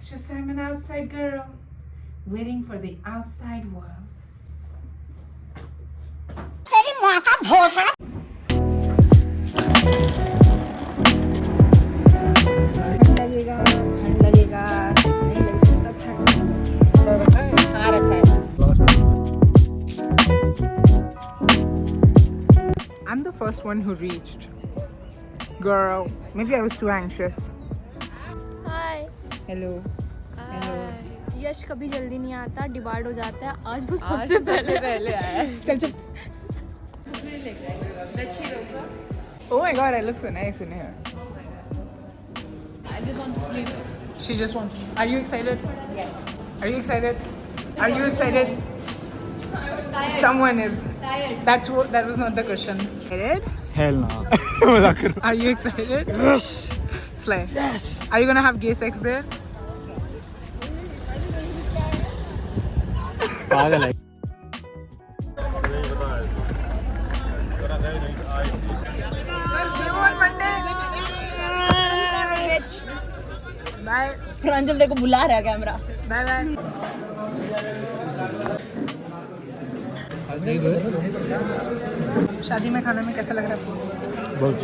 just I'm an outside girl waiting for the outside world. ठंड लगेगा नहीं लगेगा ठंड आ रखा है. I'm the first one who reached. Girl, maybe I was too anxious. Hi. Hello. यश कभी जल्दी नहीं आता, डिवाइड हो जाता है. आज वो सबसे पहले आया. चल चल. Oh my god, I look so nice in here. I just want to sleep. She just wants. Are you excited? Yes. Are you excited? Are you excited? Tired. Someone is. Tired. That was not the question. Excited? Hell no. मजाक कर. Are you excited? Yes. Slay. Yes. Are you gonna have gay sex there? पागल है. Let's see you on Monday. Bye. प्रांजल देखो बुला रहा है camera. Bye bye. शादी में खाने में कैसा लग रहा है आपको? बहुत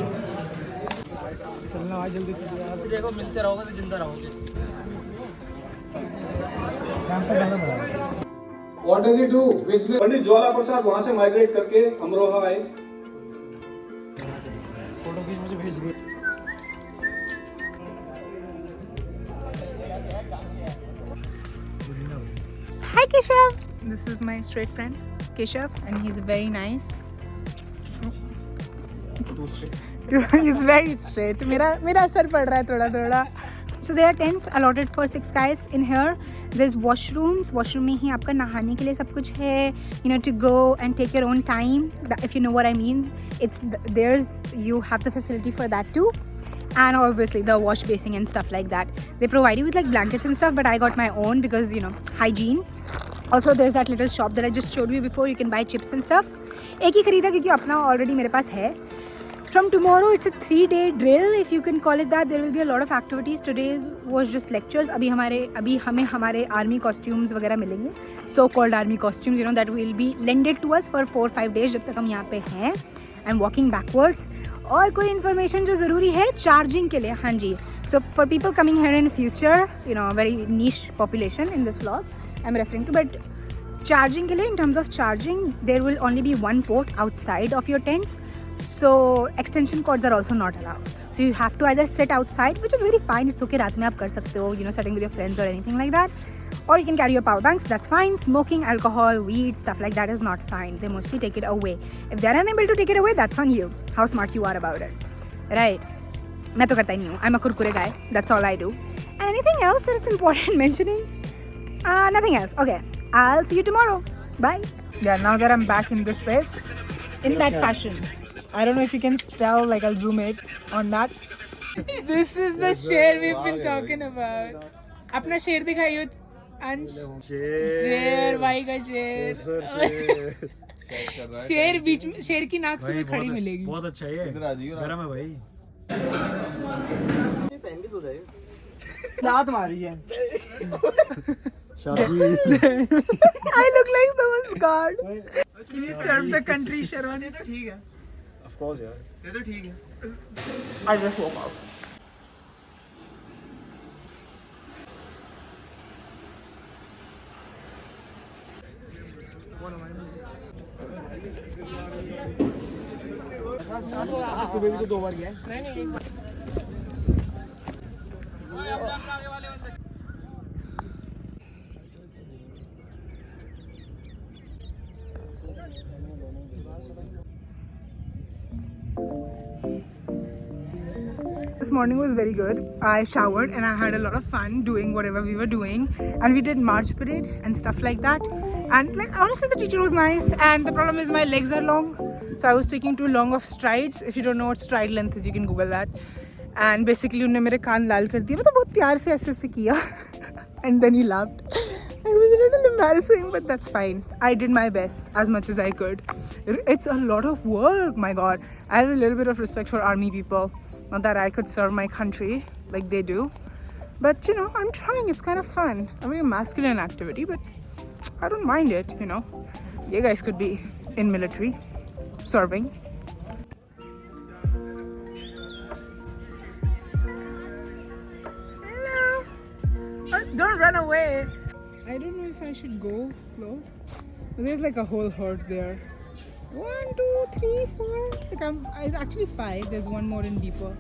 चलना आज जल्दी से. देखो मिलते रहोगे तो जिंदा रहोगे. What does he do? पंडित ज्वाला प्रसाद वहाँ से माइग्रेट करके अमरोहा आए. फोटो खींच मुझे भेज दिए. Hi Keshav. This is my straight friend Keshav, and he's very nice. He's very straight. मेरा असर पड़ रहा है थोड़ा. So there are tents allotted for 6 guys in here. There's washrooms. Washroom में ही आपका नहाने के लिए सब कुछ है. You know, to go and take your own time. If you know what I mean. You have the facility for that too. And obviously the wash basin and stuff like that. They provide you with like blankets and stuff, but I got my own because, you know, hygiene. Also there's that little shop that I just showed you before. You can buy chips and stuff. एक ही खरीदा क्योंकि अपना already मेरे पास है. From tomorrow it's a 3-day drill, if you can call it that. There will be a lot of activities. Today was just lectures. अभी हमें हमारे army costumes वगैरह मिलेंगे. So called army costumes, you know, that will be lended to us for 4-5 days जब तक हम यहाँ पे हैं. I'm walking backwards. और कोई information जो ज़रूरी है charging के लिए. हाँ जी. So for people coming here in future, you know, very niche population in this vlog I'm referring to, but charging के लिए, in terms of charging, there will only be one port outside of your tents. So extension cords are also not allowed. So you have to either sit outside, which is very fine. It's okay. रात में आप कर सकते हो, you know, sitting with your friends or anything like that. Or you can carry your power banks. That's fine. Smoking, alcohol, weed, stuff like that is not fine. They mostly take it away. If they're unable to take it away, that's on you. How smart you are about it, right? मैं तो करता ही नहीं हूँ. I'm a kurkure guy. That's all I do. Anything else that it's important mentioning? Nothing else. Okay. I'll see you tomorrow. Bye. Yeah. Now that I'm back in this place, in that fashion. I don't know if you can tell, like I'll zoom it on that. This is the share we've been talking about. अपना शेर दिखाइए अंश. शेर भाई का शेर. शेर बीच में, शेर की नाक से खड़ी मिलेगी. बहुत अच्छा है. गरम है भाई. दांत मारी है. I look like someone's god. Can you serve the country Sharwani? तो ठीक है. Of course यार. ये तो ठीक है. I just woke up. सुबह भी तो 2 बार गया. नहीं. This morning was very good. I showered and I had a lot of fun doing whatever we were doing, and we did march parade and stuff like that. And like honestly, the teacher was nice, and the problem is my legs are long, so I was taking too long of strides. If you don't know what stride length is, you can Google that. And basically उन्होंने मेरे कान लाल कर दिए. मतलब बहुत प्यार से ऐसे किया. And then he laughed. It was a little embarrassing, but that's fine. I did my best as much as I could. It's a lot of work, my god. I have a little bit of respect for army people. Not that I could serve my country like they do, But you know, I'm trying. It's kind of fun. A very masculine activity, but I don't mind it. You know, you guys could be in military, serving. Hello. Don't run away. I don't know if I should go close. There's like a whole herd there. 1, 2, 3, 4. Like it's actually 5. There's one more in deeper.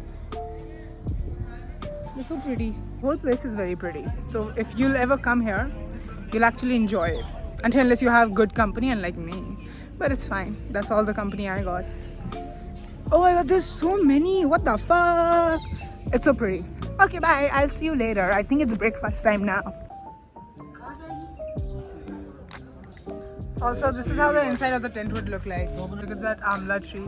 They're so pretty. The whole place is very pretty. So if you'll ever come here, you'll actually enjoy it. Unless you have good company, unlike me. But it's fine. That's all the company I got. Oh my god, there's so many. What the fuck? It's so pretty. Okay, bye. I'll see you later. I think it's breakfast time now. Also, this is how the inside of the tent would look like. Look at that amla tree.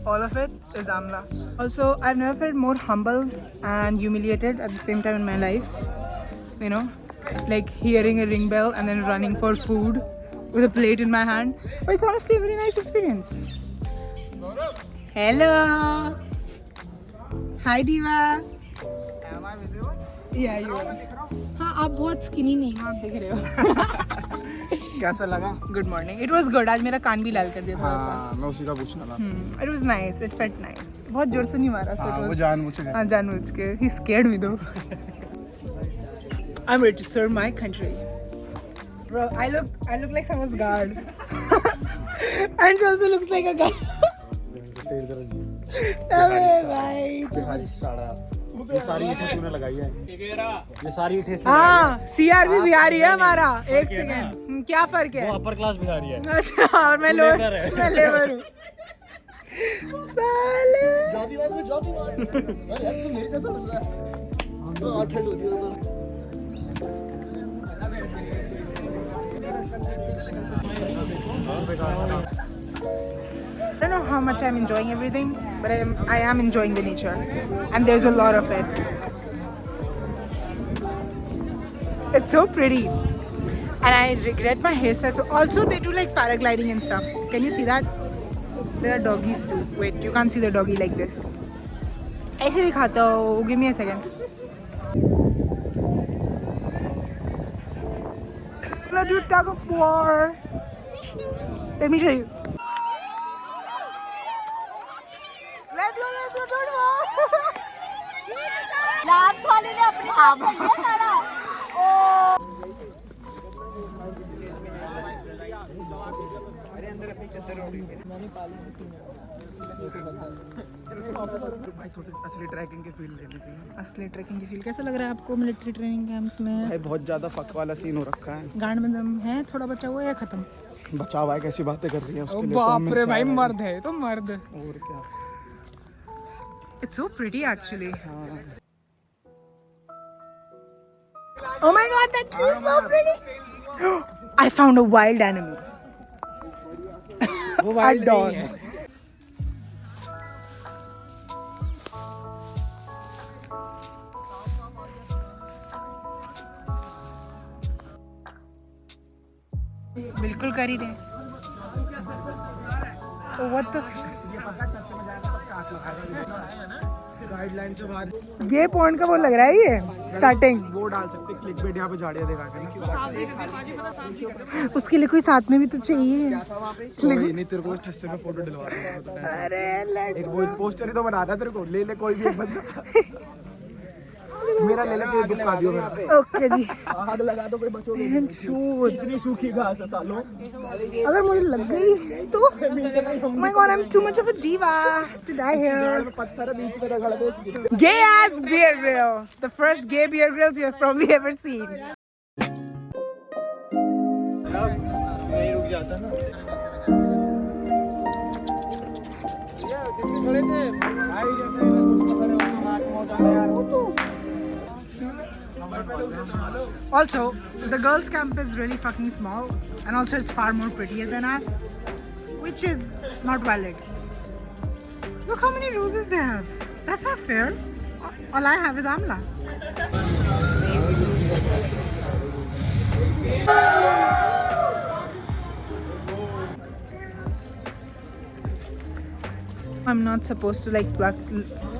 All of it is amla. Also, I've never felt more humble and humiliated at the same time in my life. You know, like hearing a ring bell and then running for food with a plate in my hand. But it's honestly a very nice experience. Hello. Hi, Diva. Am I visible? Yeah, you are. हाँ, आप बहुत skinny नहीं हो, आप दिख रहे हो. कैसा लगा? Good morning. It was good. आज मेरा कान भी लाल कर दिया थोड़ा सा. हाँ, मैं उसी का पूछना था. It was nice. It felt nice. बहुत जोर से नहीं मारा. हाँ, वो जानबूझ के. हाँ, जानबूझ के. He scared me though. I'm ready to serve my country. Bro, I look like someone's guard. And she also looks like a guard. अबे भाई. बिहारी साड़ा. ये सारी ईंटें तूने लगाई है. ये सारी ईंटें इसने हाँ, CR भी बिहारी है हमारा. एक सेकंड. क्या फर्क है? वो अपर क्लास बिहारी है. अच्छा, और मैं लेबर हूँ. साले. जातिवाद में जातिवाद. यार तू मेरे जैसा लग रहा है. हम तो आठ हो दिया. I don't know how much I'm enjoying everything, but I am enjoying the nature, and there's a lot of it. It's so pretty, and I regret my hairstyle. So also they do like paragliding and stuff. Can you see that? There are doggies too. Wait, you can't see the doggy like this. ऐसे दिखाता हूँ. Give me a second. Let's do tug of war. Let me show you. Let's go, tug of war. Last वाले ने अपने आप को मारा. भाई थोड़ी असली ट्रैकिंग की फील लेनी थी. असली ट्रैकिंग की फील कैसा लग रहा है आपको मिलिट्री ट्रेनिंग कैंप में? भाई बहुत ज्यादा फक वाला सीन हो रखा है. गांड में दम है, थोड़ा बचा हुआ है या खत्म? बचाव भाई कैसी बातें कर रही है उसके लिए. बाप रे भाई, मर्द है तो मर्द. और क्या. It's so pretty actually. Oh my god, that tree is so pretty. I found a wild animal. वो A वाइल्ड dog. बिल्कुल कर ही रहे. So what the? गाइडलाइन से बाहर. ये पॉइंट का वो लग रहा है ये स्टार्टिंग. वो डाल सकते क्लिकबेट यहाँ पे झाड़ियाँ दिखा के ना. उसके लिए कोई साथ में भी तो चाहिए. कोई नहीं, तेरे को ठस्से में फोटो दिलवा दूंगा. अरे एक वो पोस्टर ही तो बना था तेरे को. ले ले कोई भी एक बंदा. मेरा ले ले, कोई दुखा दियो मेरा. ओके जी. आग लगा दो, कोई बचोगे. इतनी सूखी घास है सालों. अगर मुझे लग गई तो my god, I'm too much of a diva to die here. पत्थर बीच में रगड़ दे इसकी. Gay ass beer grill, the first gay beer grills you have probably ever seen. नहीं रुक जाता ना. थोड़े से भाई जैसे पकड़े हो नाच मौजा यार. वो तो Also, the girls' camp is really fucking small, and also it's far more prettier than us, which is not valid. Look how many roses they have. That's not fair. All I have is amla. I'm not supposed to like pluck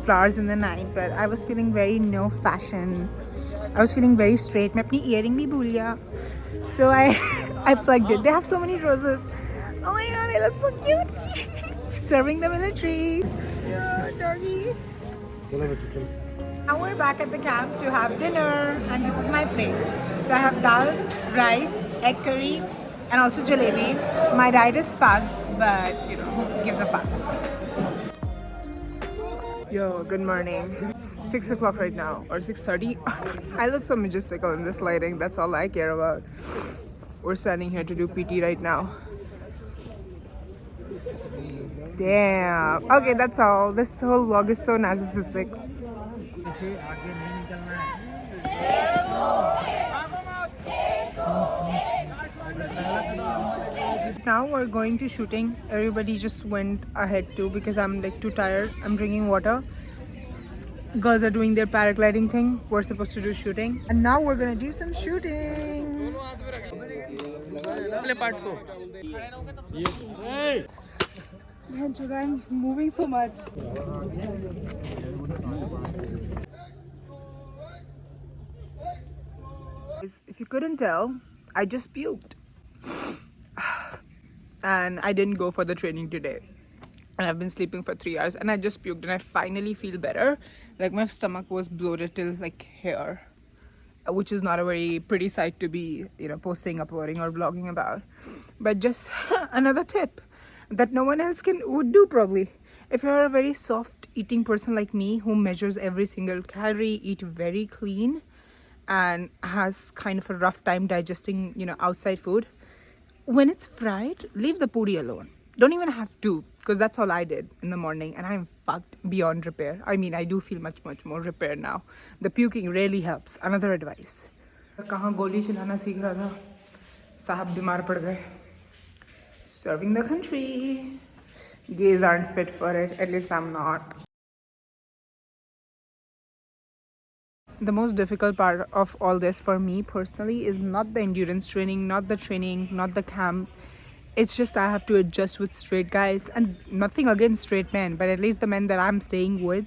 flowers in the night, but I was feeling very no fashion. I was feeling very straight. मैं अपनी earring भी भूल गया. So I I plugged it. They have so many roses. Oh my god, it looks so cute. Serving them in the tree. Yeah, doggy. Now we're back at the camp to have dinner, and this is my plate. So I have dal, rice, egg curry, and also jalebi. My diet is fun, but you know, who gives a fuck? Yo, good morning. It's 6 o'clock right now, or 6:30. I look so majestical in this lighting. That's all I care about. We're standing here to do PT right now. Damn. Okay, that's all. This whole vlog is so narcissistic. Now we're going to shooting. Everybody just went ahead too because I'm like too tired. I'm drinking water. Girls are doing their paragliding thing. We're supposed to do shooting. And now we're gonna do some shooting. Man, I'm moving so much. If you couldn't tell, I just puked. And I didn't go for the training today. And I've been sleeping for 3 hours and I just puked and I finally feel better. Like my stomach was bloated till like here, which is not a very pretty sight to be, you know, posting, uploading or vlogging about. But just another tip that no one else would do probably. If you're a very soft eating person like me who measures every single calorie, eat very clean and has kind of a rough time digesting, you know, outside food, when it's fried, leave the puri alone. Don't even have to, because that's all I did in the morning and I'm fucked beyond repair. I mean, I do feel much more repaired now. The puking really helps. Another advice. कहाँ गोली चलाना सीख रहा था, साहब बीमार पड़ गए. Serving the country. Gays aren't fit for it. At least I'm not. The most difficult part of all this for me personally is not the endurance training, not the training, not the camp. It's just I have to adjust with straight guys, and nothing against straight men, but at least the men that I'm staying with,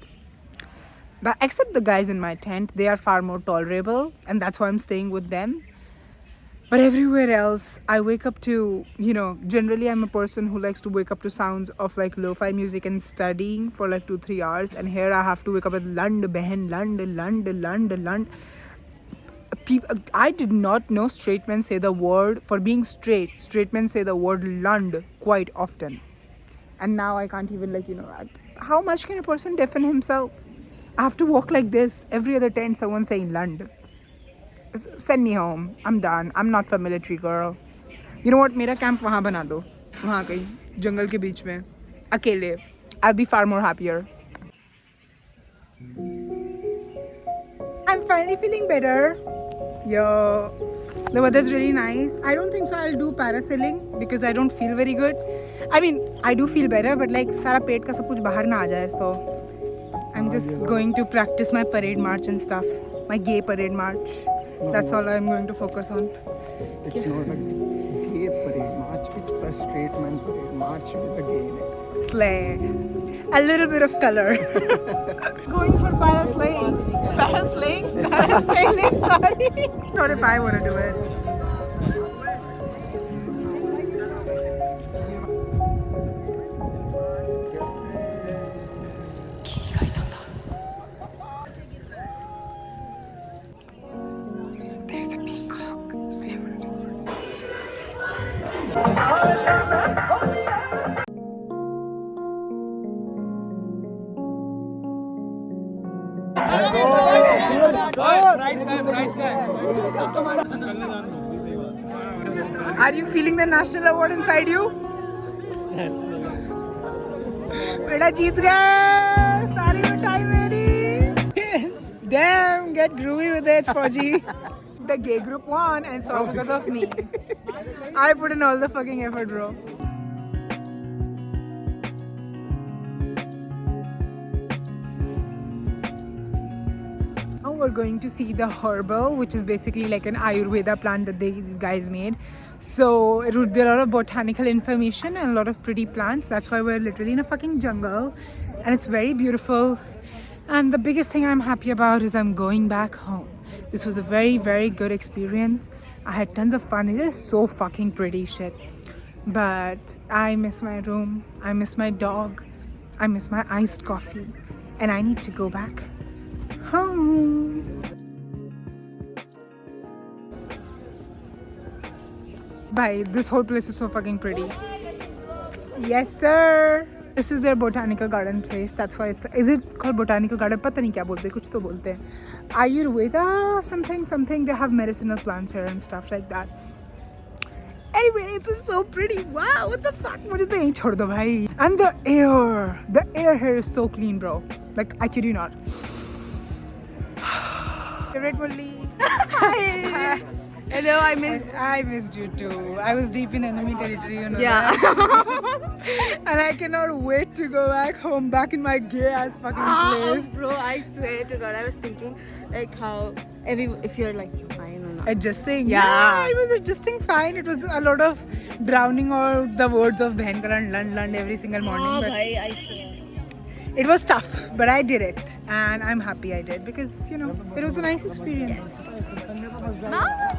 except the guys in my tent, they are far more tolerable and that's why I'm staying with them. But everywhere else, I wake up to, you know, generally I'm a person who likes to wake up to sounds of like lo-fi music and studying for like 2-3 hours. And here I have to wake up with lund, behen, lund. I did not know straight men say the word, for being straight men say the word lund quite often. And now I can't even like, you know, how much can a person deafen himself? I have to walk like this. Every other tent someone saying lund. Send me home. I'm done. I'm not for military, girl. You know what? मेरा camp वहाँ बना दो. वहाँ कहीं जंगल के बीच में अकेले. I'll be far more happier. I'm finally feeling better. Yo, the weather's really nice. I don't think so I'll do parasailing because I don't feel very good. I mean, I do feel better, but like सारा पेट का सब कुछ बाहर ना आ जाए. So I'm just going to practice my parade march and stuff. My gay parade march. That's all I'm going to focus on. It's not a gay parade march. It's a straight man parade march with a gay in it. Slay. A little bit of color. Going for parasailing. Parasailing, sorry. Not if I want to do it. There's a peacock. I want to Are you feeling the national award inside you? बेटा जीत गए सारी मिठाई मेरी. Damn, get groovy with it, Fauji. The gay group won and it's all because of me. I put in all the fucking effort, bro. Now we're going to see the herbal, which is basically like an Ayurveda plant that these guys made. So it would be a lot of botanical information and a lot of pretty plants. That's why we're literally in a fucking jungle, and it's very beautiful. And the biggest thing I'm happy about is I'm going back home. This was a very, very good experience. I had tons of fun. It is so fucking pretty shit. But I miss my room. I miss my dog. I miss my iced coffee. And I need to go back home. Bye. This whole place is so fucking pretty. Yes, sir. This is their botanical garden place. That's why it's... Is it called botanical garden? पता नहीं क्या बोलते हैं. कुछ तो बोलते हैं. Ayurveda something. They have medicinal plants here and stuff like that. Anyway, it's so pretty. Wow, what the fuck? मुझे तो यहीं छोड़ दो भाई. And the air here is so clean, bro. Like, I kid you not. Favorite Mulli. Hi. Hello, I missed you too. I was deep in enemy territory, you know. Yeah. That? And I cannot wait to go back home, back in my gay ass fucking place. Bro, I swear to God, I was thinking like how if you're like, I don't know. Adjusting. Yeah. It was adjusting fine. It was a lot of drowning all the words of Behen Karan Lund every single morning. But I swear. it was tough, but I did it. And I'm happy I did because, you know, it was a nice experience. Huh?